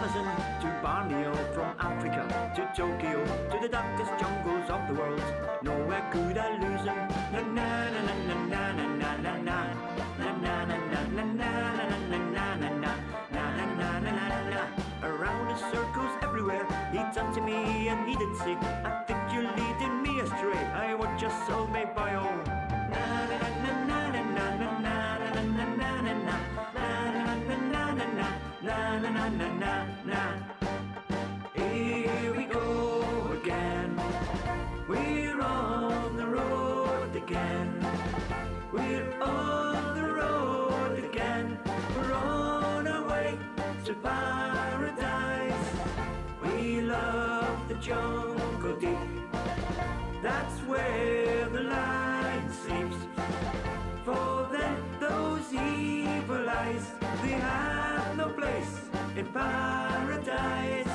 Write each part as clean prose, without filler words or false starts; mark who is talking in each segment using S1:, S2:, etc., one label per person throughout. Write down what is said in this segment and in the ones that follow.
S1: Amazon to Borneo, from Africa to Tokyo, to the darkest jungles of the world. Nowhere could I lose him. Na na na na na na na na na na na na na na na na na na. Around the circles everywhere, he turned to me and he did say, I think you're leading me astray. I want your soulmate boy. Oh. Na na na na na na na na na na na na na na na na na. Here we go again. We're on the road again. We're on the road again. We're on our way to paradise. We love the jungle deep. That's where the lion sleeps. For then those evil eyes, they have no place in paradise.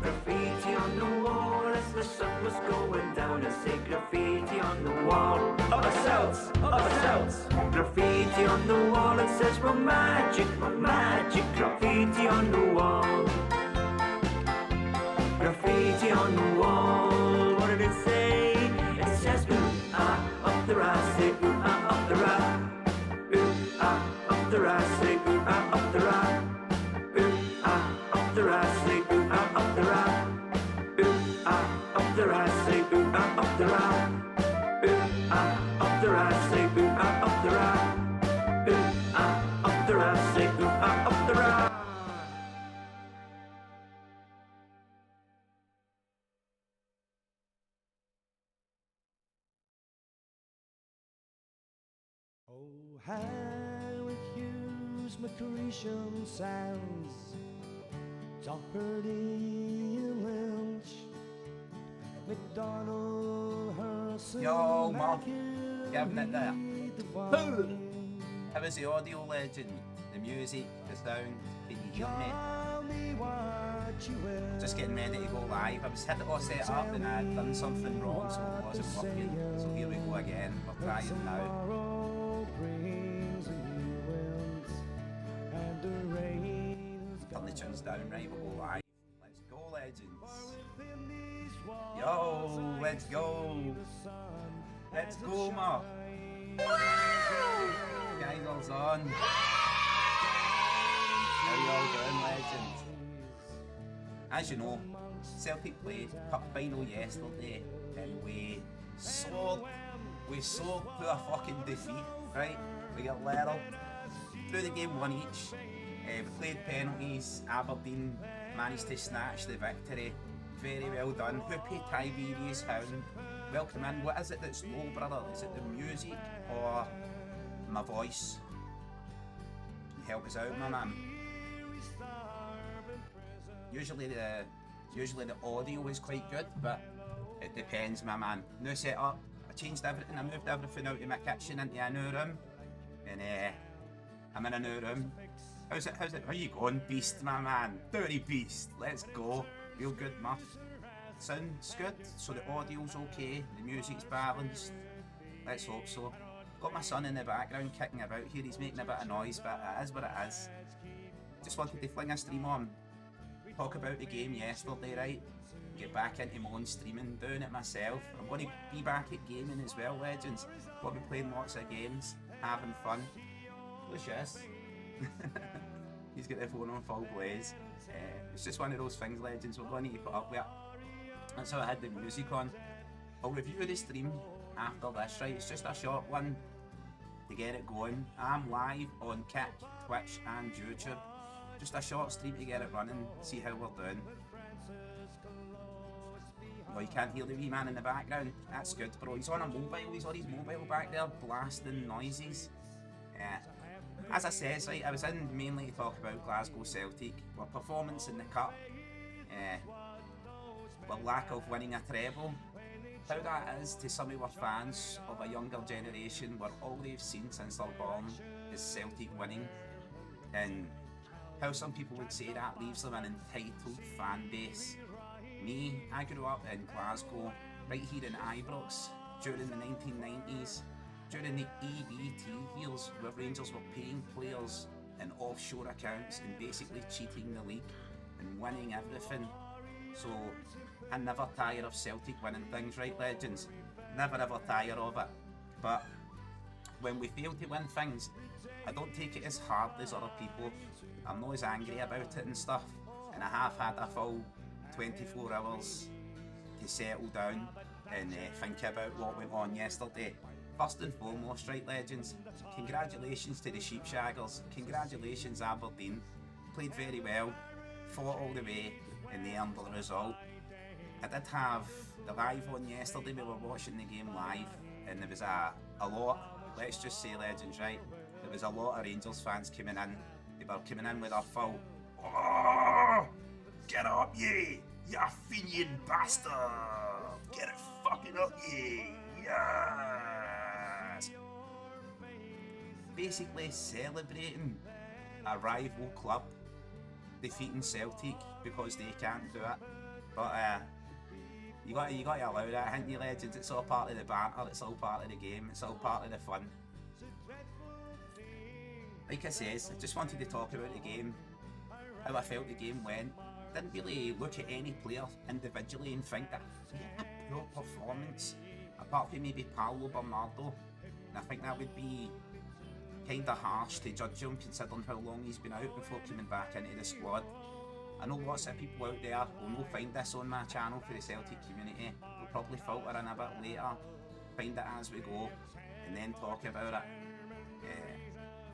S1: Graffiti on the wall as the sun was going down. I say graffiti on the wall of ourselves, of ourselves. Graffiti on the wall that says we're magic, we're magic. Graffiti on the wall. Graffiti on the wall. What did it say? It says ooh ah up the rise, say ooh ah up the rise. Ooh ah up the rise, say ooh ah up the rise. Ooh ah up the rise, say ooh ah up the rise. Ooh ah up the rise, say ooh ah up the rise. Ooh ah up the rise, say ooh ah up the rise. Ooh ah up the rise, say ooh ah up the rise.
S2: Oh, how it hues my Grecian sands, Doherty and Lynch, McDonald, Herson,
S3: Yo, Mark, giving it there. How is the audio, legend? The music, the sound, can you hear me? Just getting ready to go live. I was had it all set up and I'd done something wrong, so it wasn't working. So here we go again. We're trying now. Turn the tunes down, right? We'll go live. Let's go, legends. Yo, let's go. Let's go, Mark. Guys, all's on. How y'all doing, legends? As you know, Celtic played cup final yesterday and we soared to a fucking defeat, right? We got little. Through the game, one each. We played penalties. Aberdeen managed to snatch the victory. Very well done. Hoopy Tiberius Hound. Welcome in. What is it that's low, brother? Is it the music or my voice? Help us out, my man. Usually the audio is quite good, but it depends, my man. New setup. I changed everything. I moved everything out of my kitchen into a new room, and I'm in a new room. How's it? How you going, beast, my man? Dirty beast. Let's go. Real good, muff. Sounds good. So the audio's okay. The music's balanced. Let's hope so. Got my son in the background kicking about here. He's making a bit of noise, but it is what it is. Just wanted to fling a stream on. Talk about the game yesterday, right? Get back into my own streaming, doing it myself. I'm going to be back at gaming as well, legends. We'll be playing lots of games, having fun. Delicious. He's got the phone on full blaze. It's just one of those things, legends, we're going to need to put up with it. That's how I had the music on. I'll review the stream after this, right? It's just a short one to get it going. I'm live on Kick, Twitch and YouTube. Just a short stream to get it running, see how we're doing. Oh, you can't hear the wee man in the background. That's good, bro. He's on a mobile. He's on his mobile back there, blasting noises. As I said, right, I was in mainly to talk about Glasgow Celtic, our performance in the cup, our lack of winning a treble, how that is to some of our fans of a younger generation where all they've seen since they're born is Celtic winning, and how some people would say that leaves them an entitled fan base. Me, I grew up in Glasgow, right here in Ibrox, during the 1990s, during the EBT years where Rangers were paying players and offshore accounts and basically cheating the league and winning everything. So I never tire of Celtic winning things, right, legends? Never ever tire of it. But when we fail to win things, I don't take it as hard as other people. I'm not as angry about it and stuff. And I have had a full 24 hours to settle down and think about what went on yesterday. First and foremost, right, legends, congratulations to the Sheepshaggers. Congratulations, Aberdeen. Played very well, fought all the way, and they earned the result. I did have the live on yesterday. We were watching the game live, and there was a lot, let's just say, legends, right? There was a lot of Rangers fans coming in. They were coming in with their full, "Oh, get up, ye! You Fenian bastard! Get it fucking up, ye! Yes!" Basically celebrating a rival club defeating Celtic because they can't do it. But you got to allow that, haven't you, legends? It's all part of the banter, it's all part of the game, it's all part of the fun. Like I says, I just wanted to talk about the game, how I felt the game went. Didn't really look at any player individually and think that he had a poor performance, apart from maybe Paolo Bernardo. And I think that would be kind of harsh to judge him considering how long he's been out before coming back into the squad. I know lots of people out there will find this on my channel for the Celtic community. We'll probably filter in a bit later, find it as we go, and then talk about it.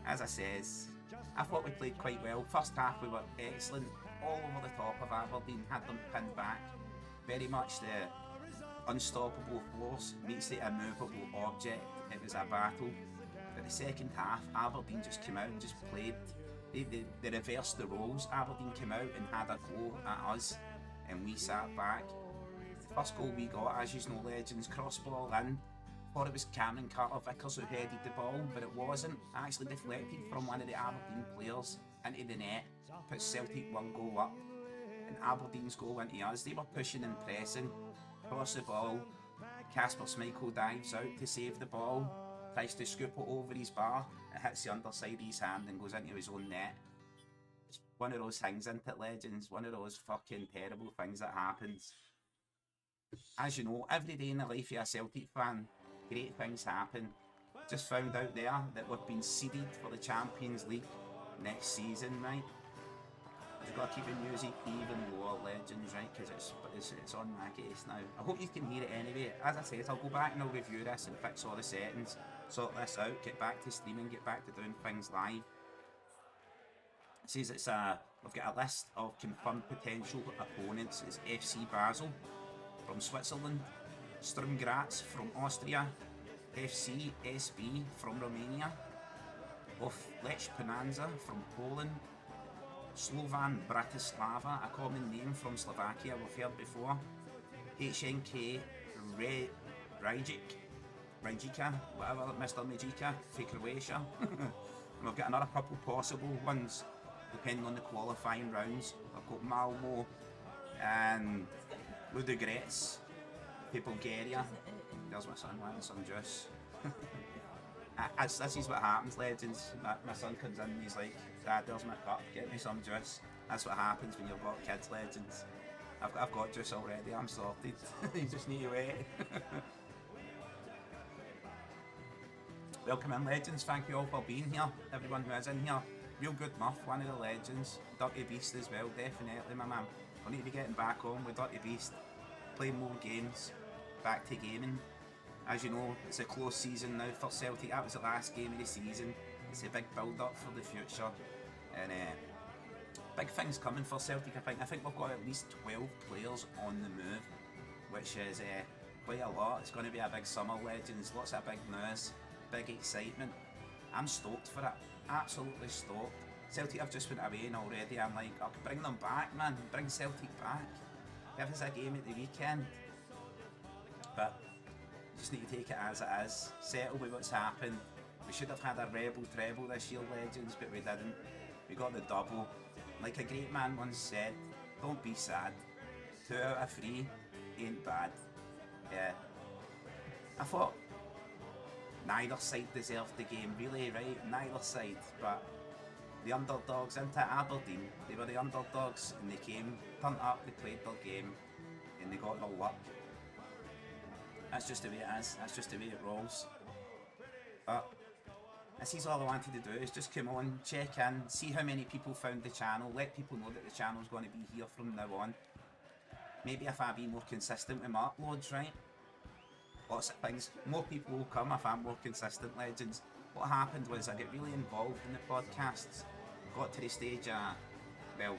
S3: As I says, I thought we played quite well. First half we were excellent, all over the top of Aberdeen, had them pinned back. Very much the unstoppable force meets the immovable object. It was a battle. But the second half, Aberdeen just came out and just played. They reversed the roles. Aberdeen came out and had a go at us, and we sat back. The first goal we got, as you know, legends, cross ball in. Thought it was Cameron Carter-Vickers who headed the ball, but it wasn't. Actually deflected from one of the Aberdeen players into the net. Put Celtic one goal up, and Aberdeen's goal into us. They were pushing and pressing. Cross the ball. Kasper Schmeichel dives out to save the ball. Tries to scoop it over his bar. It hits the underside of his hand and goes into his own net. It's one of those things, isn't it, legends? One of those fucking terrible things that happens. As you know, every day in the life of a Celtic fan, great things happen. Just found out there that we've been seeded for the Champions League next season, right? I've got to keep the music even lower, legends, right? Because it's on my case now. I hope you can hear it anyway. As I said, I'll go back and I'll review this and fix all the settings, sort this out, get back to streaming, get back to doing things live. It says it's we've got a list of confirmed potential opponents. It's FC Basel from Switzerland, Sturm Graz from Austria, FC SB from Romania, of Lech Poznan from Poland, Slovan Bratislava, a common name from Slovakia we've heard before, HNK Rijeka, whatever, Mr. Majika, for Croatia. And we've got another couple possible ones depending on the qualifying rounds. I've got Malmo and Ludogorets for Bulgaria. There's my son wanting some juice. This is what happens, legends. My son comes in and he's like, "Dad, there's my cup, get me some juice." That's what happens when you've got kids, legends. I've got juice already, I'm sorted. You just need to wait. Welcome in, legends. Thank you all for being here. Everyone who is in here. Real good Muff, one of the legends. Dirty Beast as well, definitely, my man. I need to be getting back on with Dirty Beast. Playing more games. Back to gaming. As you know, it's a close season now for Celtic. That was the last game of the season. It's a big build-up for the future. And big things coming for Celtic, I think we've got at least 12 players on the move, which is quite a lot. It's going to be a big summer, legends. Lots of big news, big excitement. I'm stoked for it. Absolutely stoked. Celtic have just went away and already I'm like, I could bring them back, man. Bring Celtic back. Give us a game at the weekend. But just need to take it as it is. Settle with what's happened. We should have had a rebel treble this year, legends, but we didn't. We got the double. Like a great man once said, don't be sad. 2 out of 3 ain't bad. Yeah. I thought neither side deserved the game, really, right? Neither side, but the underdogs into Aberdeen. They were the underdogs and they came, turned up, they played their game and they got their luck. That's just the way it is, that's just the way it rolls. But this is all I wanted to do, is just come on, check in, see how many people found the channel, let people know that the channel's going to be here from now on. Maybe if I be more consistent with my uploads, right? Lots of things, more people will come if I'm more consistent, legends. What happened was I got really involved in the podcasts, got to the stage, well,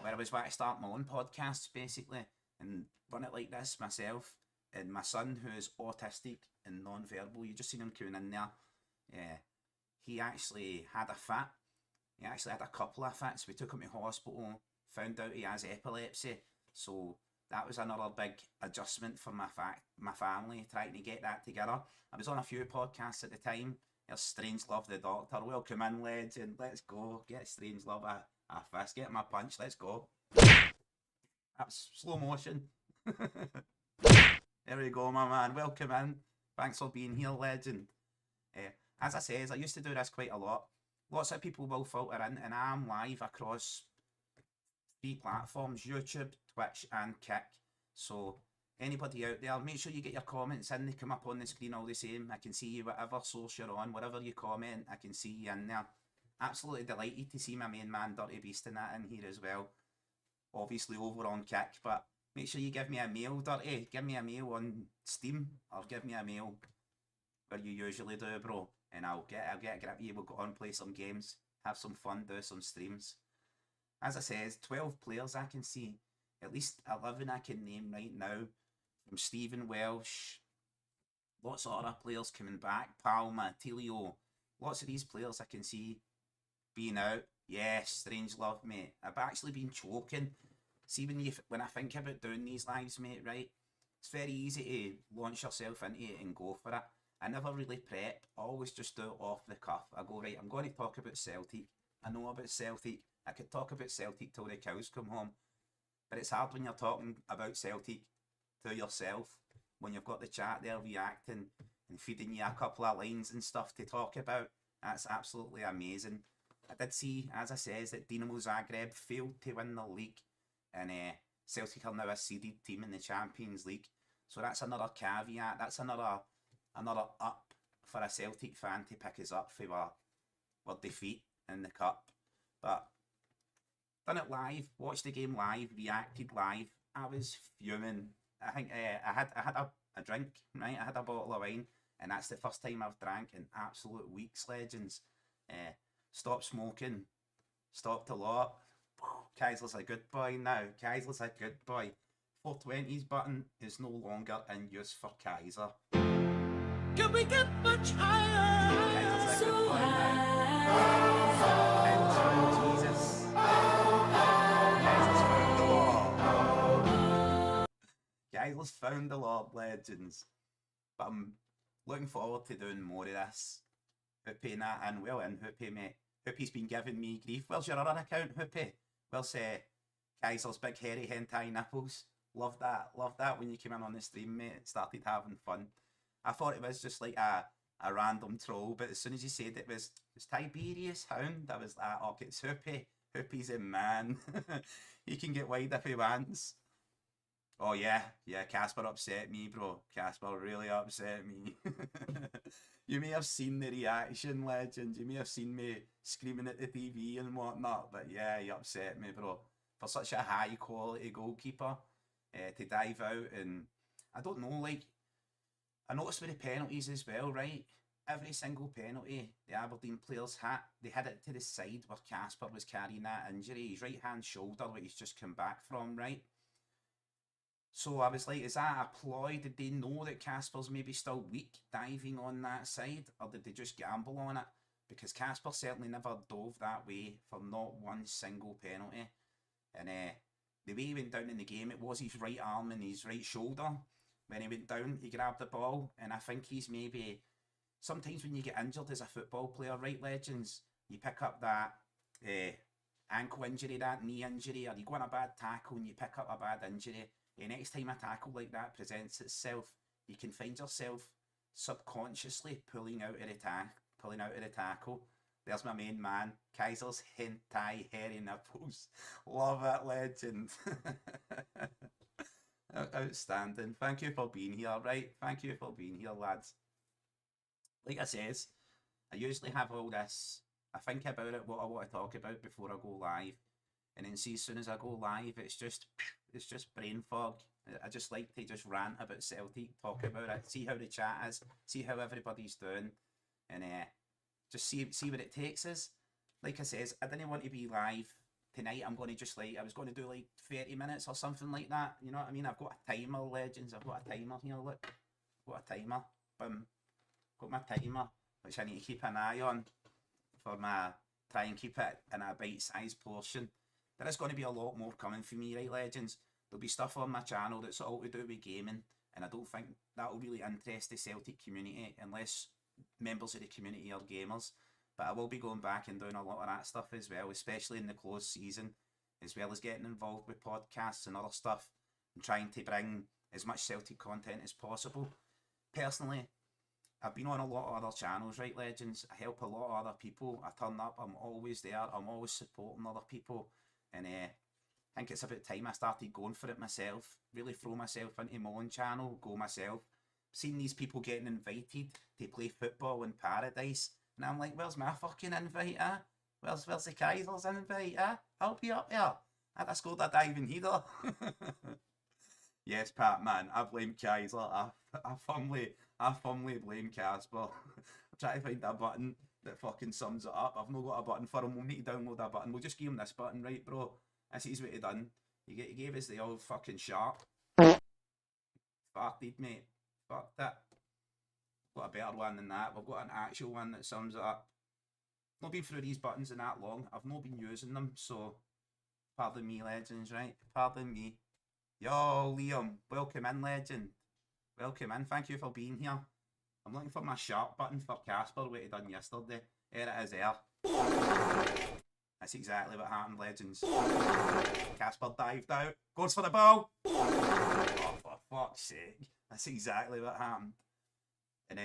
S3: where I was wanting to start my own podcasts basically, and run it like this myself. And my son, who is autistic and non-verbal, you just seen him coming in there, he actually had a fit. He actually had a couple of fits. We took him to hospital, found out he has epilepsy, so that was another big adjustment for my family, trying to get that together. I was on a few podcasts at the time. There's Strangelove the Doctor, welcome in, legend, let's go, get Strangelove a fist, get my punch, let's go. That's slow motion. There we go, my man, welcome in, thanks for being here, legend. As I says, I used to do this quite a lot. Lots of people will filter in, and I'm live across 3 platforms, YouTube, Twitch and Kick. So anybody out there, make sure you get your comments in, they come up on the screen all the same. I can see you whatever source you're on, wherever you comment, I can see you in there. Absolutely delighted to see my main man Dirty Beast and that in here as well. Obviously over on Kick, but make sure you give me a mail, Dirty. Give me a mail on Steam, or give me a mail where you usually do, bro. And I'll get a grip of you, we'll go on, play some games, have some fun, do some streams. As I says, 12 players I can see. At least 11 I can name right now. From Stephen Welsh. Lots of other players coming back. Palma, Tilio. Lots of these players I can see being out. Yes, Strangelove, mate. I've actually been choking. See, when I think about doing these lives, mate, right? It's very easy to launch yourself into it and go for it. I never really prep, I always just do it off the cuff. I go, right, I'm going to talk about Celtic. I know about Celtic. I could talk about Celtic till the cows come home. But it's hard when you're talking about Celtic to yourself, when you've got the chat there reacting and feeding you a couple of lines and stuff to talk about. That's absolutely amazing. I did see, as I says, that Dinamo Zagreb failed to win the league. And Celtic are now a seeded team in the Champions League. So that's another caveat. That's another up for a Celtic fan to pick us up for our defeat in the cup. But done it live, watched the game live, reacted live. I was fuming. I think I had a drink, right? I had a bottle of wine, and that's the first time I've drank in absolute weeks, legends. Stopped smoking, stopped a lot. Kaiser's a good boy now. Kaiser's a good boy. 420's button is no longer in use for Kaiser.
S1: Can we get much higher?
S3: So high. Jesus. Kaiser's found the Lord. Kaiser's found the Lord, legends. But I'm looking forward to doing more of this. Hoopy that in, well in, Hoopy, mate. Hoopy's been giving me grief. Where's your other account, Hoopy? Where's Kaiser's big hairy hentai nipples? Love that when you came in on the stream, mate. It started having fun. I thought it was just like a random troll, but as soon as you said it was Tiberius Hound, I was like, okay, it's Hoopy. Hoopy's a man. He can get wide if he wants. Oh yeah, Casper upset me, bro. Casper really upset me. You may have seen the reaction, legend. You may have seen me screaming at the TV and whatnot, but yeah, he upset me, bro. For such a high quality goalkeeper to dive out, and I don't know, like, I noticed with the penalties as well, right? Every single penalty the Aberdeen players had, they had it to the side where Casper was carrying that injury, his right hand shoulder, where he's just come back from, right? So I was like, is that a ploy? Did they know that Casper's maybe still weak diving on that side? Or did they just gamble on it? Because Casper certainly never dove that way for not one single penalty. And the way he went down in the game, it was his right arm and his right shoulder. When he went down, he grabbed the ball. And I think he's maybe... Sometimes when you get injured as a football player, right, legends, you pick up that ankle injury, that knee injury, or you go on a bad tackle and you pick up a bad injury. The next time a tackle like that presents itself, you can find yourself subconsciously pulling out of the tackle, There's my main man, Kaiser's hentai hairy nipples. Love it, legend. Outstanding. Thank you for being here, right? Thank you for being here, lads. Like I says, I usually have all this. I think about it, what I want to talk about before I go live, and then see as soon as I go live, it's just brain fog. I just like to just rant about Celtic, talk about it, see how the chat is, see how everybody's doing, and just see what it takes us. Like I says, I didn't want to be live tonight. I'm going to just I was going to do like 30 minutes or something like that. You know what I mean? I've got a timer, legends. I've got a timer here. Look, I've got a timer. Boom. Got my timer, which I need to keep an eye on for try and keep it in a bite-sized portion. There is going to be a lot more coming for me, right, legends? There'll be stuff on my channel that's all to do with gaming, and I don't think that will really interest the Celtic community unless members of the community are gamers. But I will be going back and doing a lot of that stuff as well, especially in the closed season, as well as getting involved with podcasts and other stuff and trying to bring as much Celtic content as possible. Personally, I've been on a lot of other channels, right, legends? I help a lot of other people. I turn up, I'm always there, I'm always supporting other people. And I think it's about time I started going for it myself, really throw myself into my own channel, go myself. Seen these people getting invited to play football in paradise, and I'm like, where's my fucking invite, eh? Where's the Kaiser's invite, eh? I'll be up there. I scored a diving header. Yes, Pat, man, I blame Kaiser. I firmly blame Casper. I'm trying to find a button that fucking sums it up. I've not got a button for him. We'll need to download a button. We'll just give him this button, right, bro? This is what he done. He gave us the old fucking sharp. Farted, mate. Fuck that. Got a better one than that. We've got an actual one that sums it up. Not been through these buttons in that long. I've not been using them, so pardon me, legends, right? Pardon me. Yo, Liam, welcome in, legend. Welcome in. Thank you for being here. I'm looking for my sharp button for Casper, what he done yesterday. There it is there. That's exactly what happened, legends. Casper dived out, goes for the ball. Oh, for fuck's sake. That's exactly what happened. And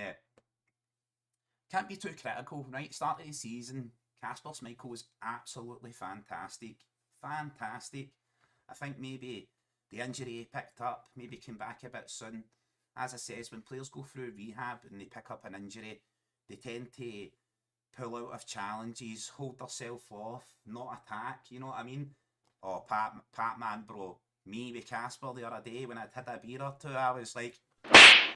S3: can't be too critical, right? Start of the season, Casper Schmeichel was absolutely fantastic. Fantastic. I think maybe the injury he picked up, maybe came back a bit soon. As I says, when players go through rehab and they pick up an injury, they tend to pull out of challenges, hold themselves off, not attack, you know what I mean? Oh, Pat man, bro, me with Casper the other day when I'd had a beer or two, I was like,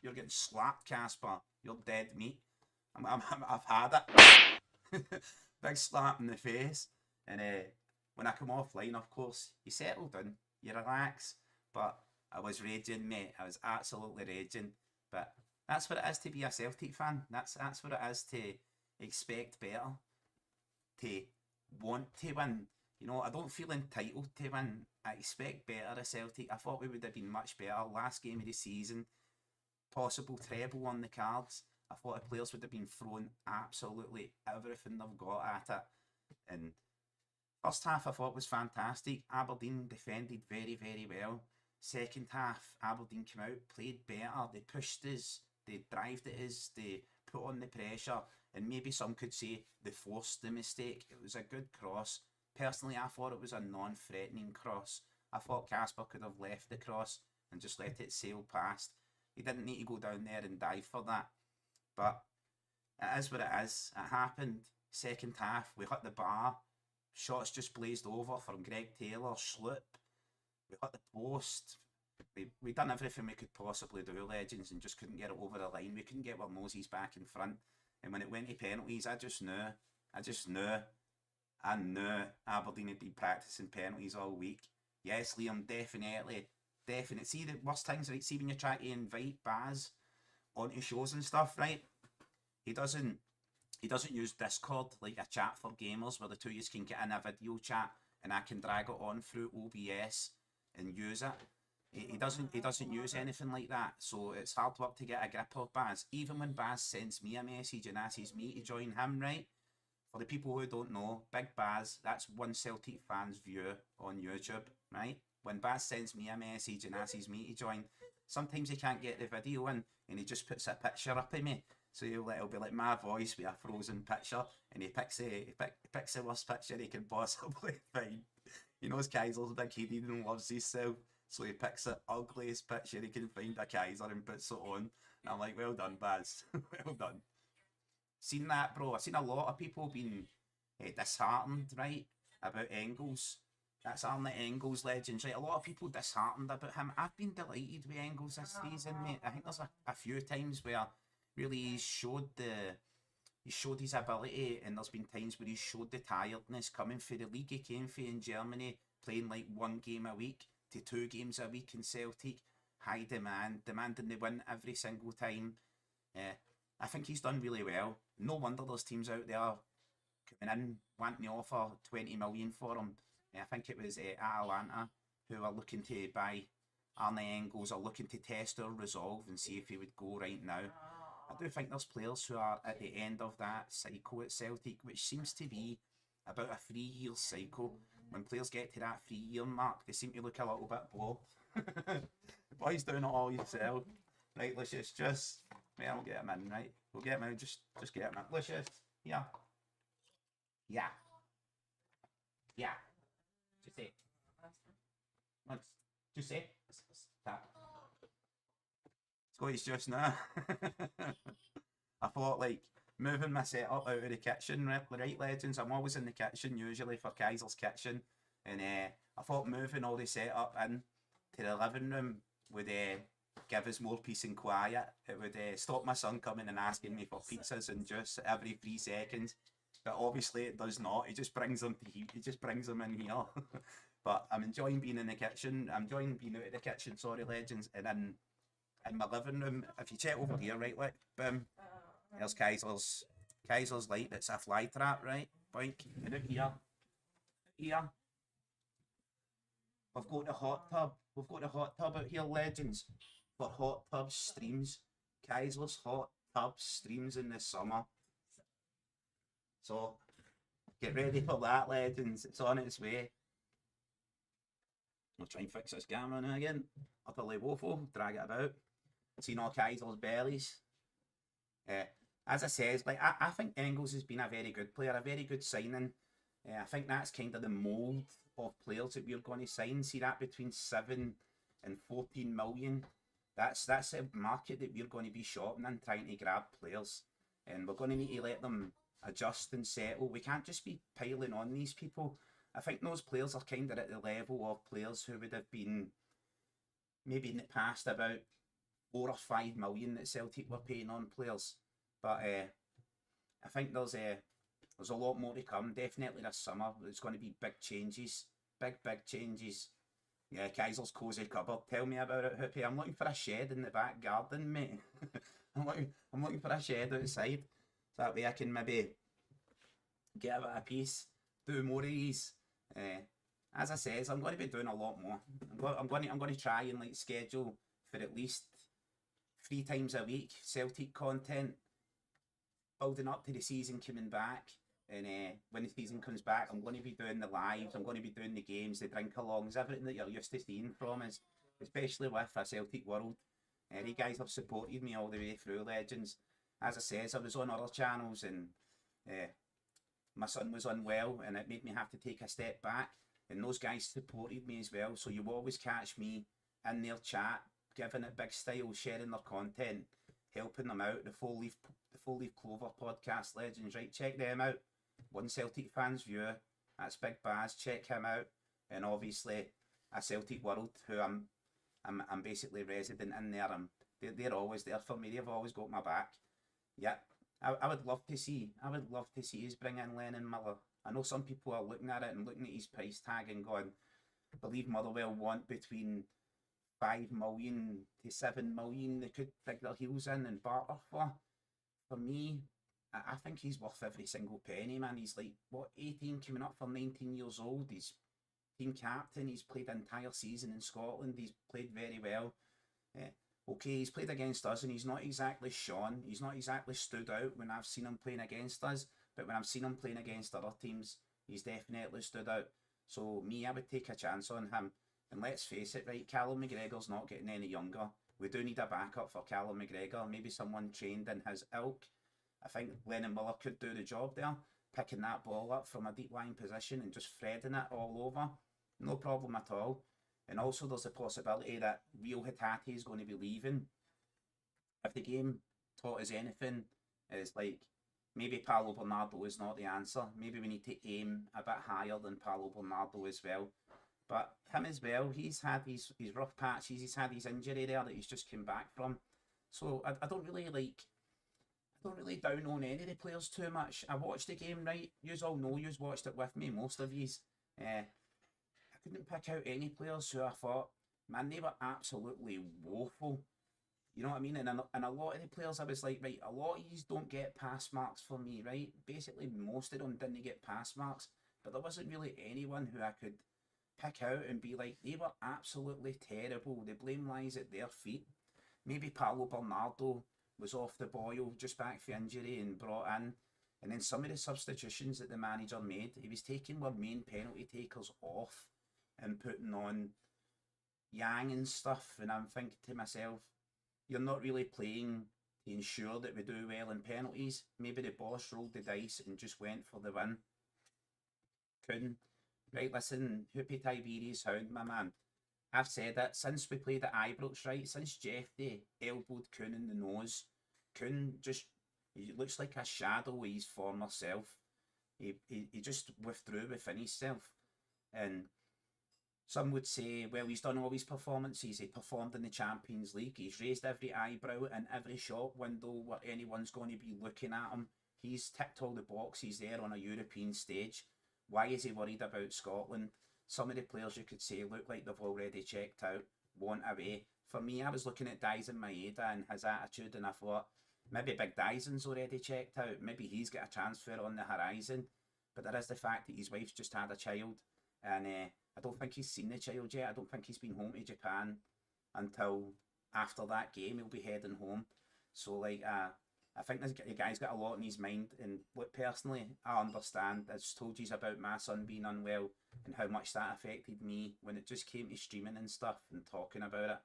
S3: you're getting slapped, Casper. You're dead meat. I've had it. Big slap in the face. And when I come offline, of course, you settle down, you relax. But I was raging, mate. I was absolutely raging. But that's what it is to be a Celtic fan. That's what it is to expect better, to want to win. You know, I don't feel entitled to win. I expect better of Celtic. I thought we would have been much better last game of the season. Possible treble on the cards. I thought the players would have been thrown absolutely everything they've got at it. And first half I thought was fantastic. Aberdeen defended very, very well. Second half, Aberdeen came out, played better. They pushed us, they drived at us, they put on the pressure. And maybe some could say they forced the mistake. It was a good cross. Personally, I thought it was a non-threatening cross. I thought Casper could have left the cross and just let it sail past. He didn't need to go down there and dive for that. But it is what it is. It happened. Second half, we hit the bar. Shots just blazed over from Greg Taylor. Sloop. We hit the post. We done everything we could possibly do, legends, and just couldn't get it over the line. We couldn't get our noses back in front. And when it went to penalties, I knew Aberdeen had been practising penalties all week. Yes, Liam, definitely. See, the worst things, right? See, when you're trying to invite Baz onto shows and stuff, right? He doesn't use Discord like a chat for gamers where the two of you can get in a video chat and I can drag it on through OBS and use it. He doesn't use anything like that, so it's hard work to get a grip of Baz. Even when Baz sends me a message and asks me to join him, right? For the people who don't know, Big Baz, that's one Celtic fan's view on YouTube, right? When Baz sends me a message and asks me to join, sometimes he can't get the video in and he just puts a picture up of me. So it'll be like my voice with a frozen picture, and he picks the worst picture he can possibly find. He knows Kaiser's big headed and loves himself, so he picks the ugliest picture he can find of Kaiser and puts it on. And I'm like, well done, Baz, well done. Seen that, bro? I've seen a lot of people being disheartened, right, about Engels. That's aren't the Engels legends, right? A lot of people disheartened about him. I've been delighted with Engels this season, mate. I think there's a few times where really he showed his ability, and there's been times where he showed the tiredness coming for the league he came for in Germany, playing like 1 game a week to 2 games a week in Celtic. High demand, demanding they win every single time. I think he's done really well. No wonder there's teams out there coming in wanting to offer 20 million for him. I think it was Atalanta who are looking to buy Arne Engels, are looking to test their resolve and see if he would go right now. I do think there's players who are at the end of that cycle at Celtic, which seems to be about a 3-year cycle. When players get to that 3-year mark, they seem to look a little bit bored. The boy's doing it all himself. Right, Lucius, just... Well, we'll get him in, right? We'll get him in, just get him in. Lucius, yeah. Yeah. Yeah. Just say. Once. Just say. Tap. Scotty's just now. I thought, like, moving my setup out of the kitchen, right, legends? I'm always in the kitchen, usually, for Kaiser's kitchen. And I thought moving all the setup in to the living room would give us more peace and quiet. It would stop my son coming and asking me for pizzas and juice every 3 seconds. But obviously it does not. He just brings them in here. But I'm enjoying being in the kitchen. I'm enjoying being out of the kitchen, sorry, legends. And in my living room, if you check over here, right, look, boom, there's Kaiser's light. It's a fly trap, right? Boink. And out here. Here. We've got the hot tub. We've got the hot tub out here, legends. For hot tub streams. Kaiser's hot tub streams in the summer. So get ready for that, legends. It's on its way. I'll try and fix this camera now again. Utterly woeful. Drag it about. Seen all Kaiser's bellies. As I said, like I think Engels has been a very good player, a very good signing. I think that's kind of the mould of players that we're going to sign. See that between 7 and 14 million. That's a market that we're going to be shopping in, trying to grab players. And we're going to need to let them adjust and settle. We can't just be piling on these people. I think those players are kind of at the level of players who would have been maybe in the past about 4 or 5 million that Celtic were paying on players. But I think there's a lot more to come. Definitely this summer. There's going to be big changes. Big changes. Yeah, Kaiser's cosy cupboard. Tell me about it, Hoopy. I'm looking for a shed in the back garden, mate. I'm looking for a shed outside. So that way I can maybe get a bit of peace, do more of these. As I says, I'm going to be doing a lot more. I'm going to try and like schedule for at least 3 times a week Celtic content, building up to the season coming back. And when the season comes back, I'm going to be doing the lives, I'm going to be doing the games, the drink-alongs, everything that you're used to seeing from us, especially with a Celtic World. You guys have supported me all the way through, legends. As I says, I was on other channels and my son was unwell and it made me have to take a step back. And those guys supported me as well, so you always catch me in their chat, giving it big style, sharing their content, helping them out. The Full Leaf Clover podcast, legends, right? Check them out. One Celtic Fans Viewer, that's Big Baz. Check him out. And obviously a Celtic World, who I'm basically resident in there. They're always there for me. They've always got my back. Yeah, I would love to see us bring in Lennon Miller. I know some people are looking at it and looking at his price tag and going, I believe Motherwell want between 5 million to 7 million they could dig their heels in and barter for. For me, I think he's worth every single penny, man. He's like, what, 18, coming up for 19 years old. He's team captain. He's played the entire season in Scotland. He's played very well. Okay, he's played against us and he's not exactly shone. He's not exactly stood out when I've seen him playing against us. But when I've seen him playing against other teams, he's definitely stood out. So me, I would take a chance on him. And let's face it, right, Callum McGregor's not getting any younger. we do need a backup for Callum McGregor, maybe someone trained in his ilk. I think Lennon Miller could do the job there, picking that ball up from a deep line position and just threading it all over. No problem at all. And also there's a possibility that Rio Hatate is going to be leaving. If the game taught us anything, is like maybe Paolo Bernardo is not the answer. Maybe we need to aim a bit higher than Paolo Bernardo as well. But him as well, he's had his rough patches, he's had his injury there that he's just come back from. So I don't really down on any of the players too much. I watched the game, right? Yous all know, yous watched it with me, most of yous. I couldn't pick out any players who I thought, man, they were absolutely woeful. You know what I mean? And a lot of the players, I was like, right, a lot of these don't get pass marks for me, right? Basically, most of them didn't get pass marks, but there wasn't really anyone who I could pick out and be like, they were absolutely terrible. The blame lies at their feet. Maybe Paolo Bernardo was off the boil, just back for injury and brought in. And then some of the substitutions that the manager made, he was taking our main penalty takers off and putting on Yang and stuff. And I'm thinking to myself, you're not really playing to ensure that we do well in penalties. Maybe the boss rolled the dice and just went for the win. Couldn't. Right, listen, Hoopy Tiberius Hound, my man. I've said it since we played at Ibrox, right? Since Jeffy elbowed Kuhn in the nose, Kuhn just, he looks like a shadow of his former self. He just withdrew within himself. And some would say, well, he's done all his performances. He performed in the Champions League. He's raised every eyebrow in every shop window where anyone's going to be looking at him. He's ticked all the boxes there on a European stage. Why is he worried about Scotland? Some of the players you could say look like they've already checked out, want away. For me, I was looking at Dyson Maeda and his attitude, and I thought, maybe Big Dyson's already checked out. Maybe he's got a transfer on the horizon. But there is the fact that his wife's just had a child, and I don't think he's seen the child yet. I don't think he's been home to Japan until after that game. He'll be heading home. So, like, I think this guy's got a lot in his mind. And look, personally, I understand. I just told you about my son being unwell and how much that affected me when it just came to streaming and stuff and talking about it.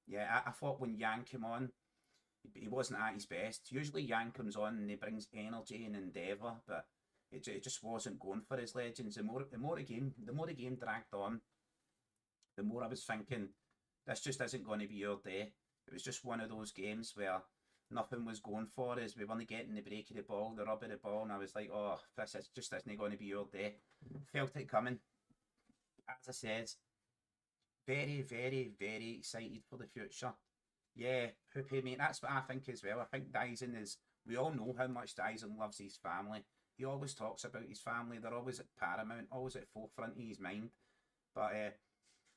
S3: Yeah, I thought when Yang came on, he wasn't at his best. Usually Yang comes on and he brings energy and endeavour, but it just wasn't going for his Legends. The more the game dragged on, the more I was thinking, this just isn't going to be your day. It was just one of those games where nothing was going for us. We weren't getting the break of the ball, the rub of the ball, and I was like, oh, this just isn't going to be your day. Felt it coming. As I said, very, very, very excited for the future. Yeah, Hoopy, mate, that's what I think as well. I think Dyson is, we all know how much Dyson loves his family. He always talks about his family. They're always at paramount, always at forefront of his mind. But I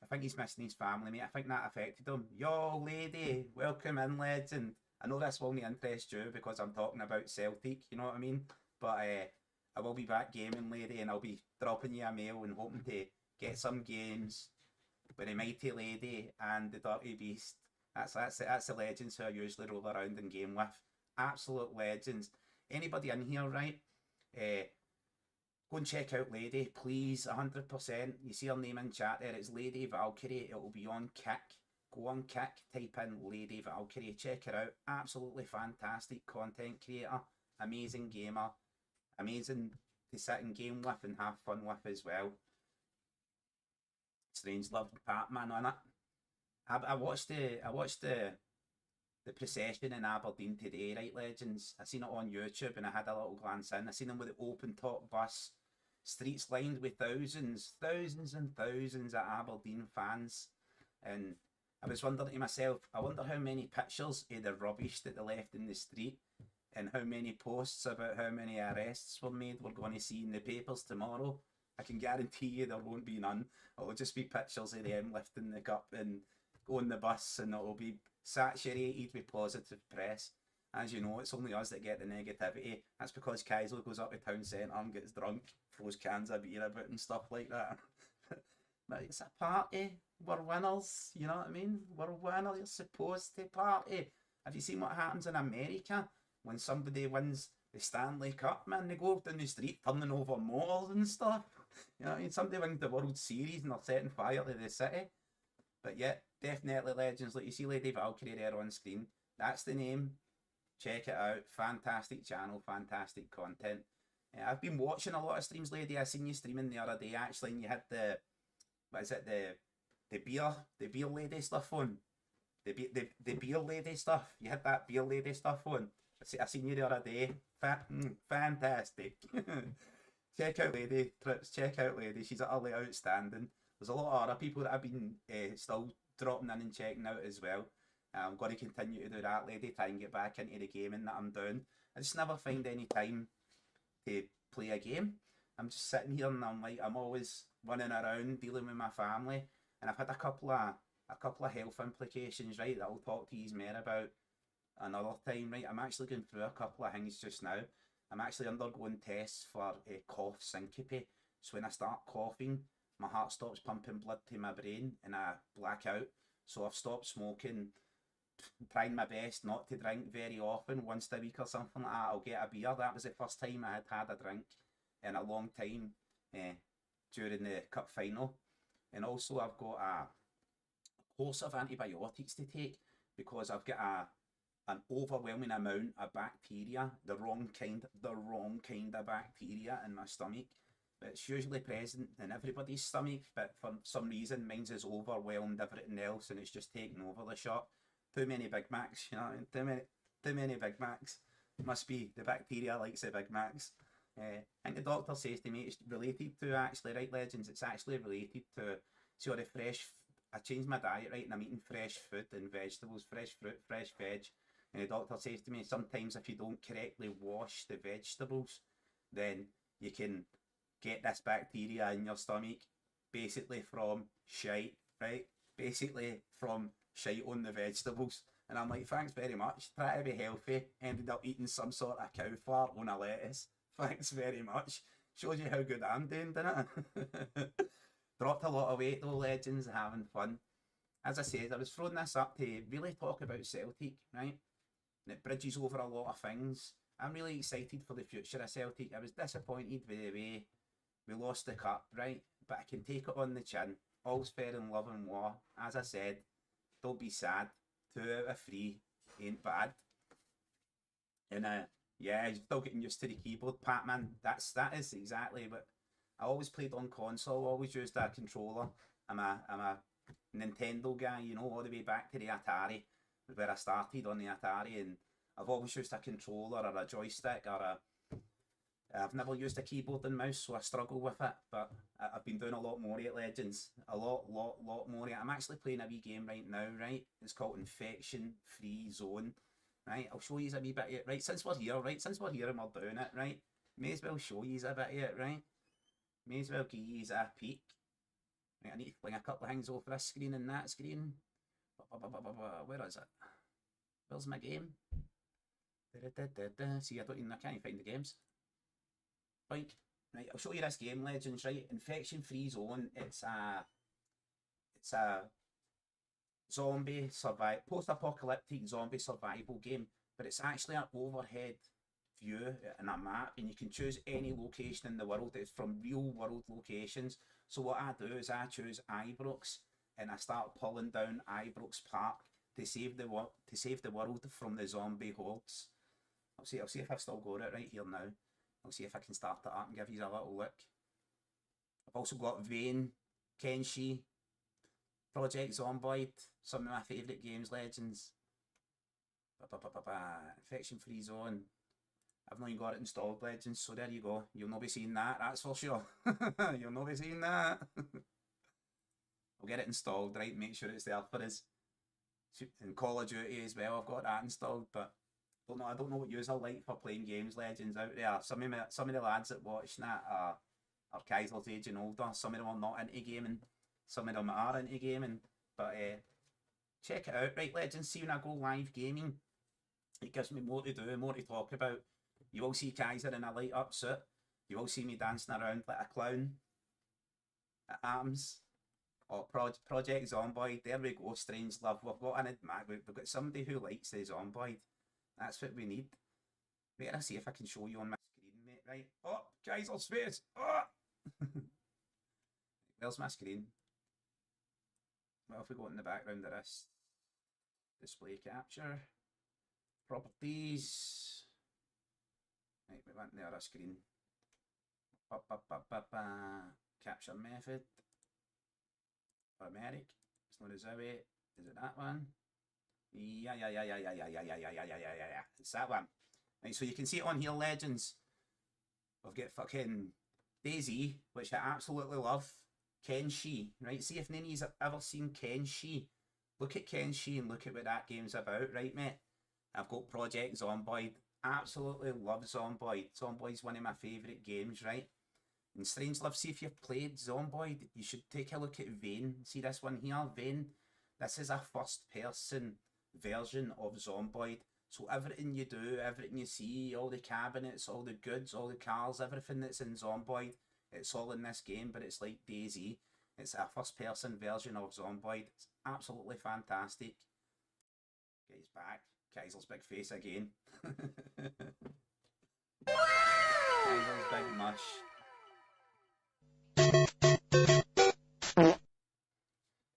S3: think he's missing his family, mate. I think that affected him. Yo, lady, welcome in, legend. I know this won't interest you because I'm talking about Celtic, you know what I mean? But I will be back gaming, lady, and I'll be dropping you a mail and hoping to get some games with the Mighty Lady and the Dirty Beast. That's the legends who I usually roll around and game with. Absolute legends. Anybody in here, right? Go and check out Lady, please, 100%. You see her name in chat there, it's Lady Valkyrie. It will be on Kick. Go on Kick, type in Lady Valkyrie, check her out. Absolutely fantastic content creator, amazing gamer, amazing to sit and game with and have fun with as well. Strange loved Batman on it. I watched the procession in Aberdeen today, right, legends? I seen it on YouTube and I had a little glance in. I seen them with the open top bus, streets lined with thousands and thousands of Aberdeen fans. And I was wondering to myself, I wonder how many pictures of the rubbish that they left in the street and how many posts about how many arrests were made we're going to see in the papers tomorrow. I can guarantee you there won't be none. It'll just be pictures of them lifting the cup and on the bus, and it'll be saturated with positive press. As you know, it's only us that get the negativity. That's because Kaiser goes up to town centre and gets drunk, throws cans of beer about and stuff like that. But it's a party. We're winners, you know what I mean? We're winners, you're supposed to party. Have you seen what happens in America when somebody wins the Stanley Cup, man? They go down the street turning over motors and stuff. You know what I mean? Somebody wins the World Series and they're setting fire to the city. But yeah, definitely legends. Like you see Lady Valkyrie there on screen. That's the name. Check it out. Fantastic channel, fantastic content. I've been watching a lot of streams, Lady. I seen you streaming the other day actually, and you had what is it, the beer lady stuff on. The beer lady stuff. You had that beer lady stuff on. I seen you the other day. Fantastic. Check out Lady Trips. Check out Lady. She's utterly outstanding. There's a lot of other people that have been still dropping in and checking out as well. I'm going to continue to do that, Lady. Try and get back into the gaming that I'm doing. I just never find any time to play a game. I'm just sitting here and I'm always running around dealing with my family, and I've had a couple of health implications, right, that I'll talk to you more about another time, right. I'm actually going through a couple of things just now. I'm actually undergoing tests for cough syncope. So when I start coughing, my heart stops pumping blood to my brain and I black out. So I've stopped smoking, trying my best not to drink very often, once a week or something like that. I'll get a beer. That was the first time I had a drink in a long time during the cup final. And also I've got a course of antibiotics to take because I've got an overwhelming amount of bacteria, the wrong kind of bacteria in my stomach. It's usually present in everybody's stomach, but for some reason mine's has overwhelmed everything else and it's just taken over the shop. Too many Big Macs, you know, too many Big Macs. Must be the bacteria likes the Big Macs. I think the doctor says to me it's related to, actually, right, legends, it's actually related to sort of fresh. I changed my diet, right, and I'm eating fresh food and vegetables, fresh fruit, fresh veg. And the doctor says to me, sometimes if you don't correctly wash the vegetables, then you can get this bacteria in your stomach, basically from shite, right? Basically from shite on the vegetables. And I'm like, thanks very much. Try to be healthy. Ended up eating some sort of cow fart on a lettuce. Thanks very much. Shows you how good I'm doing, doesn't it? Dropped a lot of weight though, legends, having fun. As I said, I was throwing this up to really talk about Celtic, right? And it bridges over a lot of things. I'm really excited for the future of Celtic. I was disappointed with the way we lost the cup, right? But I can take it on the chin. All's fair in love and war. As I said, don't be sad. 2 out of 3 ain't bad. And yeah, still getting used to the keyboard, Pac-Man. That is exactly what I always played on console. Always used a controller. I'm a Nintendo guy, you know, all the way back to the Atari, where I started on the Atari, and I've always used a controller or a joystick I've never used a keyboard and mouse, so I struggle with it, but I've been doing a lot more at Legends. A lot more. I'm actually playing a wee game right now, right? It's called Infection Free Zone, right? I'll show you a wee bit of it, right? Since we're here and we're doing it, right? May as well show you a bit of it, right? May as well give you a peek. Right, I need to fling a couple of things over this screen and that screen. Where is it? Where's my game? See, I can't even find the games. Right, I'll show you this game, Legends, right? Infection Free Zone. It's a zombie post-apocalyptic zombie survival game, but it's actually an overhead view and a map, and you can choose any location in the world. It's from real world locations. So what I do is I choose Ibrox and I start pulling down Ibrox Park to save the world from the zombie hordes. I'll see if I've still got it right here now. I'll see if I can start it up and give you a little look. I've also got Vane, Kenshi, Project Zomboid, some of my favourite games, Legends. Infection Free Zone. I've not even got it installed, Legends, so there you go. You'll not be seeing that, that's for sure. You'll not be seeing that. I'll get it installed, right, make sure it's there for us. And Call of Duty as well, I've got that installed, but I don't know what yous are like for playing games, Legends, out there. Some of the lads that watch that are Kaiser's age and older. Some of them are not into gaming. Some of them are into gaming. But check it out, right, Legends. See when I go live gaming, it gives me more to do, more to talk about. You will see Kaiser in a light up suit. You will see me dancing around like a clown at Arms. Or Project Zomboid. There we go, Strange Love. We've got somebody who likes the Zomboid. That's what we need. Wait, I'll see if I can show you on my screen, mate. Right. Oh, Kaiser's face. Oh! There's my screen. well, if we go in the background of this, display capture, properties. Right, we went there a screen. Capture method. Americ. It's not a Zoe. Is it that one? Yeah. It's that one. Right, so you can see it on here, legends. We've got fucking Daisy, which I absolutely love. Kenshi, right? See if none of you's ever seen Kenshi. Look at Kenshi and look at what that game's about, right, mate? I've got Project Zomboid. Absolutely love Zomboid. Zomboid's one of my favourite games, right? And Strangelove, see if you've played Zomboid, you should take a look at Vane. See this one here, Vane? This is a first-person version of Zomboid. So everything you do, everything you see, all the cabinets, all the goods, all the cars, everything that's in Zomboid, it's all in this game, but it's like Daisy. It's a first-person version of Zomboid. It's absolutely fantastic. Okay, he's back. Kaiser's big face again. Kaiser's big mush.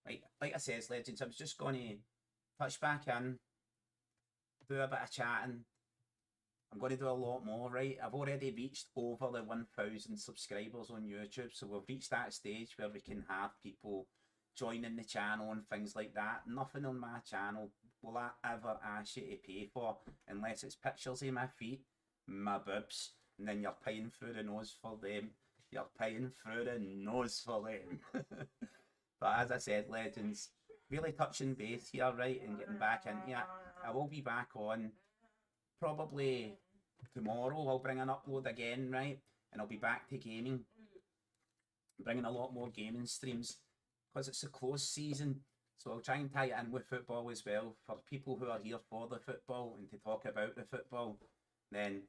S3: Right, like I says, legends, I was just going to touch back in, do a bit of chatting. I'm going to do a lot more, right? I've already reached over the 1,000 subscribers on YouTube, so we've reached that stage where we can have people joining the channel and things like that. Nothing on my channel will I ever ask you to pay for unless it's pictures of my feet, my boobs, and then you're paying through the nose for them. You're paying through the nose for them. But as I said, legends, really touching base here, right, and getting back into it. I will be back on probably tomorrow. I'll bring an upload again, right, and I'll be back to gaming, bringing a lot more gaming streams because it's a close season. So I'll try and tie it in with football as well for people who are here for the football and to talk about the football. Then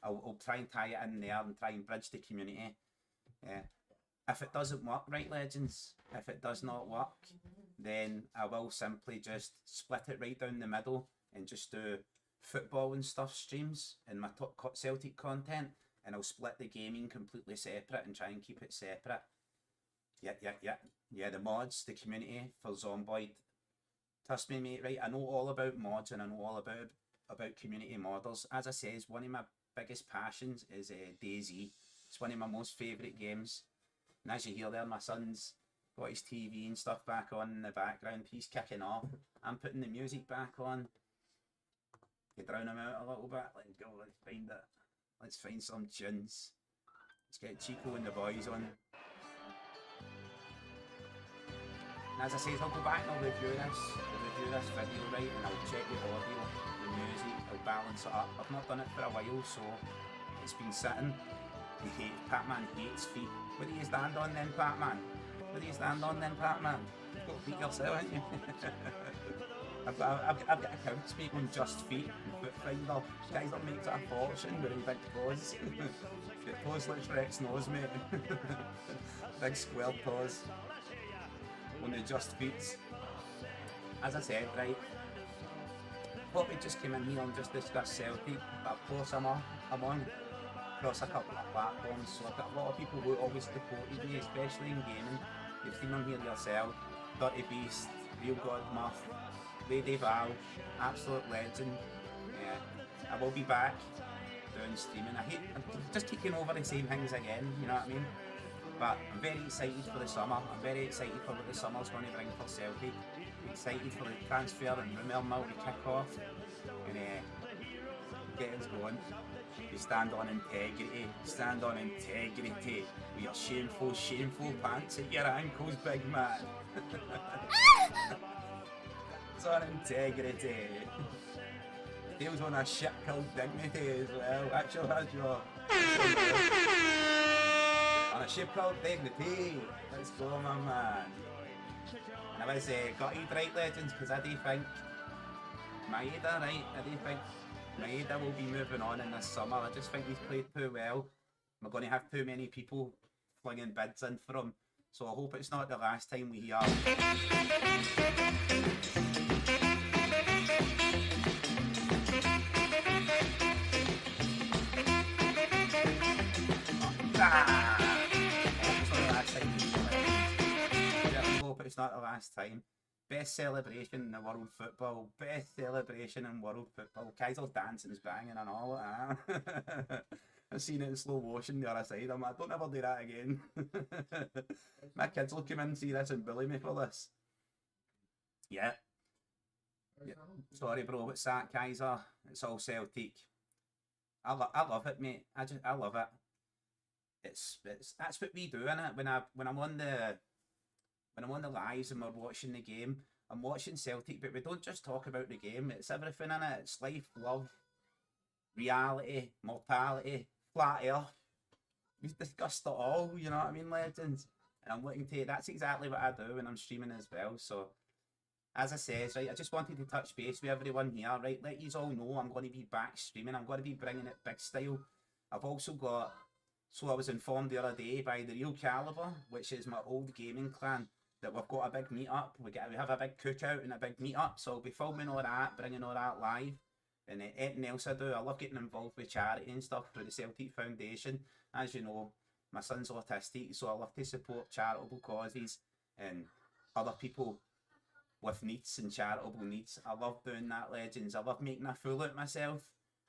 S3: I'll try and tie it in there and try and bridge the community. Yeah. If it doesn't work, right, legends, if it does not work, then I will simply just split it right down the middle and just do football and stuff streams and my top Celtic content, and I'll split the gaming completely separate and try and keep it separate. Yeah, the mods, the community for Zomboid. Trust me, mate, right, I know all about mods and I know all about community modders. As I say, one of my biggest passions is DayZ. It's one of my most favourite games. And as you hear there, my son's got his TV and stuff back on in the background. He's kicking off. I'm putting the music back on. You drown him out a little bit. Let's go, let's find it. Let's find some tunes. Let's get Chico and the boys on. And as I say, I'll go back and I'll review this video, right, and I'll check the audio, the music, I'll balance it up. I've not done it for a while, so it's been sitting. Pac-Man hates feet. What do you stand on then, Pac-Man? What do you stand on then, Pac-Man? You've got feet yourself, haven't you? I've got accounts, mate, on Just Feet and Foot Finder. Guys that makes it a fortune with big paws. Get paws like Shrek's nose, mate. Big square paws. On the Just Feets. As I said, right, thought we just came in here and just discuss Celtic, but of course I'm on across a couple of platforms, so I've got a lot of people who always supported me, especially in gaming. You've seen them here yourself. Dirty Beast, Real God Muff, Lady Val, absolute legend. Yeah, I will be back doing streaming. I'm just taking over the same things again, you know what I mean? But I'm very excited for the summer. I'm very excited for what the summer's going to bring for Celtic. I'm excited for the transfer and rumour mill to kick off and get us going. You stand on integrity. Stand on integrity with your shameful, shameful pants at your ankles, big man. It's on integrity. Tails on a ship called Dignity as well. Actually, that's your... On a ship called Dignity. Let's go, my man. And I was got it right, legends, because I do think Maeda, right? I do think Maeda will be moving on in this summer. I just think he's played too well. We're going to have too many people flinging bids in for him. So I hope it's not the last time we hear. I hope it's not the last time. Best celebration in the world football. Best celebration in world football. Kaiser's dancing is banging and all that. I've seen it in slow motion the other side. I'm like, don't ever do that again. My kids will come in and see this and bully me for this. Yeah. Yeah. Sorry, bro. What's that, Kaiser? It's all Celtic. I love it, mate. I love it. It's that's what we do, innit? When I'm on the lives and we're watching the game, I'm watching Celtic, but we don't just talk about the game. It's everything in it. It's life, love, reality, mortality, flat earth. We've discussed it all, you know what I mean, legends? And I'm looking to, that's exactly what I do when I'm streaming as well. So, as I said, right, I just wanted to touch base with everyone here, right? Let you all know I'm going to be back streaming. I'm going to be bringing it big style. I've also got, so I was informed the other day by the Real Caliber, which is my old gaming clan, that we've got a big meet-up. We have a big cookout and a big meet-up. So I'll be filming all that, bringing all that live. And anything else I do, I love getting involved with charity and stuff through the Celtic Foundation. As you know, my son's autistic, so I love to support charitable causes and other people with needs and charitable needs. I love doing that, legends. I love making a fool out of myself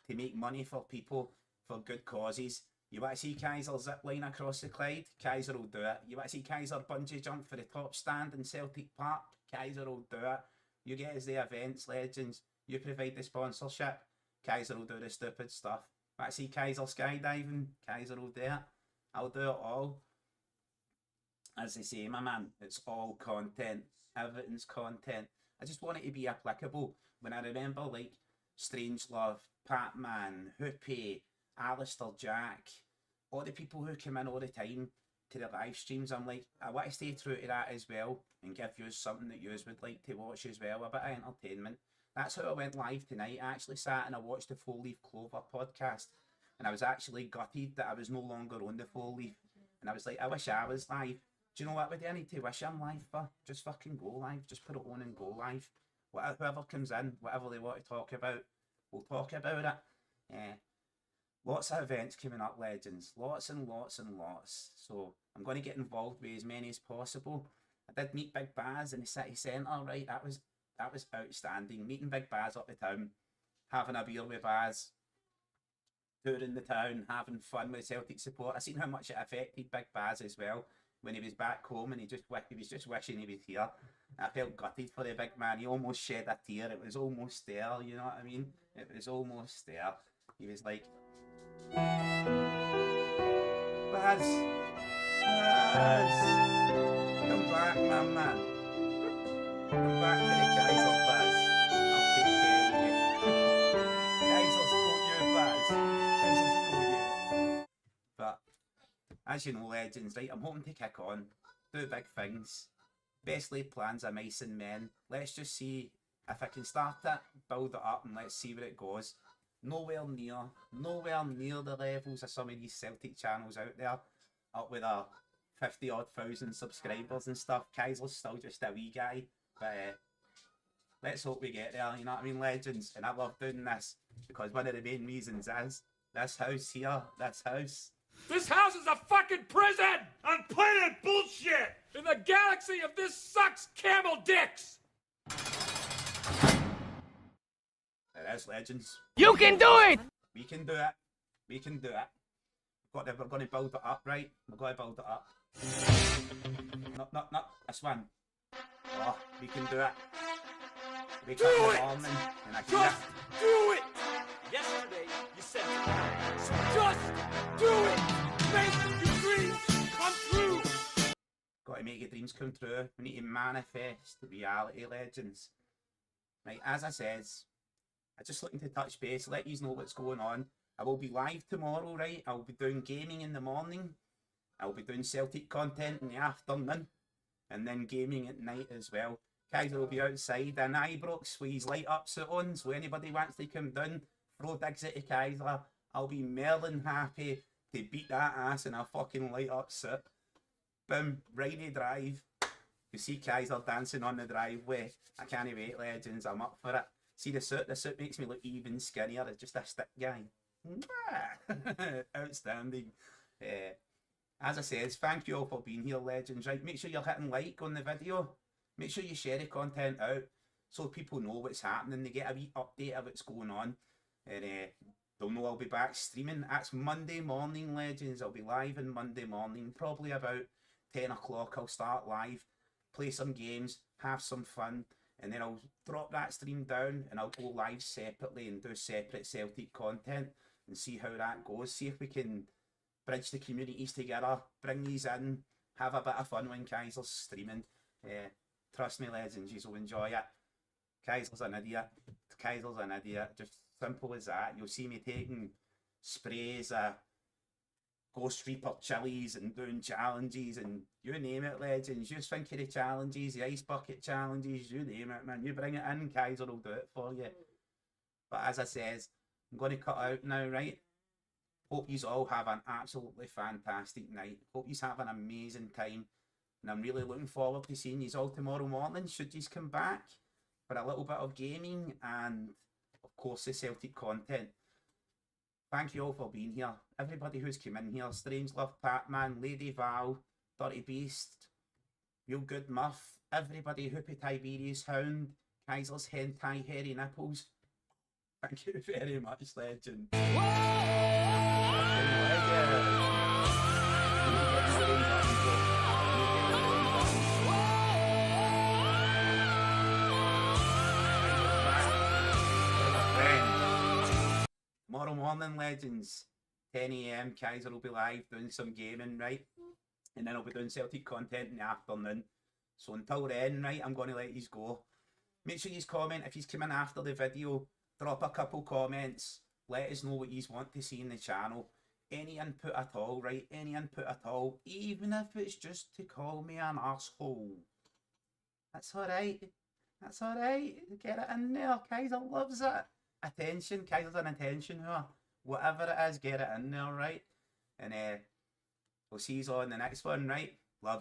S3: to make money for people, for good causes. You want to see Kaiser zip line across the Clyde? Kaiser will do it. You want to see Kaiser bungee jump for the top stand in Celtic Park? Kaiser will do it. You get us the events, legends. You provide the sponsorship. Kaiser will do the stupid stuff. Want to see Kaiser skydiving? Kaiser will do it. I'll do it all. As they say, my man, it's all content. Everything's content. I just want it to be applicable. When I remember like Strangelove, Patman, Hoopy, Alistair Jack, all the people who come in all the time to the live streams, I'm like, I want to stay true to that as well and give you something that you would like to watch as well, a bit of entertainment. That's how I went live tonight. I actually sat and I watched the Four Leaf Clover podcast, and I was actually gutted that I was no longer on the Four Leaf, and I was like, I wish I was live. Do you know what I need to wish I'm live for? Just fucking go live. Just put it on and go live. Whoever comes in, whatever they want to talk about, we'll talk about it. Yeah. Lots of events coming up, legends. Lots and lots and lots. So I'm going to get involved with as many as possible. I did meet Big Baz in the city centre, right? That was outstanding. Meeting Big Baz up the town, having a beer with Baz, touring the town, having fun with Celtic support. I seen how much it affected Big Baz as well when he was back home, and he was just wishing he was here. I felt gutted for the big man. He almost shed a tear. It was almost there, you know what I mean? It was almost there. He was like, Baz, come back, my man. Come back to the Kaiser, Baz. I'll take care of you. Kaiser's got you, Baz. Kaiser's got you. But, as you know, legends, right, I'm hoping to kick on, do big things. Best laid plans are mice and men. Let's just see if I can start it, build it up, and let's see where it goes. Nowhere near the levels of some of these Celtic channels out there, up with our 50-odd thousand subscribers and stuff. Kaiser's still just a wee guy, but let's hope we get there, you know what I mean, legends? And I love doing this, because one of the main reasons is this house here, this house.
S4: This house is a fucking prison! On planet bullshit! In the galaxy of this sucks camel dicks!
S3: It is, legends.
S5: You can do it!
S3: We can do it. We can do it. We're going to build it up, right? We're going to build it up. Not this one. Oh, we can do it. Wake up in the morning and I can
S4: Just do it! Yesterday, you said tonight. So just do it! Make your dreams come true!
S3: Got to make your dreams come true. We need to manifest reality, legends. Right, as I says, I'm just looking to touch base, let you know what's going on. I will be live tomorrow, right? I'll be doing gaming in the morning. I'll be doing Celtic content in the afternoon. And then gaming at night as well. Kaiser will be outside in Ibrox with his light up suit on. So anybody wants to come down, throw digs at the Kaiser. I'll be more than happy to beat that ass in a fucking light up suit. Boom, Rainy Drive. You see Kaiser dancing on the driveway. I can't wait, legends. I'm up for it. See the suit? The suit makes me look even skinnier. It's just a stick guy. Outstanding. As I said, thank you all for being here, legends. Right, make sure you're hitting like on the video. Make sure you share the content out so people know what's happening. They get a wee update of what's going on. And they'll know I'll be back streaming. That's Monday morning, legends. I'll be live on Monday morning, probably about 10 o'clock. I'll start live, play some games, have some fun, and then I'll drop that stream down and I'll go live separately and do separate Celtic content and see how that goes. See if we can bridge the communities together, bring these in, have a bit of fun when Kaiser's streaming. Trust me, legends, you'll enjoy it. Kaiser's an idiot. Kaiser's an idiot. Just simple as that. You'll see me taking sprays of Ghost Reaper chilies and doing challenges and you name it, legends. You just think of the challenges, the ice bucket challenges, you name it, man. You bring it in, Kaiser will do it for you. But as I says, I'm going to cut out now, right? Hope you all have an absolutely fantastic night. Hope you have an amazing time. And I'm really looking forward to seeing you all tomorrow morning, should you come back, for a little bit of gaming and, of course, the Celtic content. Thank you all for being here. Everybody who's come in here, Strange Love, Patman, Lady Val, Dirty Beast, Real Good Muff, everybody, Hoopy Tiberius Hound, Kaiser's Hentai Hairy Nipples. Thank you very much, legend. Tomorrow morning, legends, 10 AM, Kaiser will be live doing some gaming, right? And then I'll be doing Celtic content in the afternoon. So until then, right, I'm going to let you go. Make sure you comment if you come in after the video. Drop a couple comments. Let us know what you want to see in the channel. Any input at all, right? Any input at all. Even if it's just to call me an arsehole. That's alright. That's alright. Get it in there. Kaiser loves it. Attention. Kaiser's an attention whore. Whatever it is, get it in there, right? And we'll see you all in the next one, right? Love you.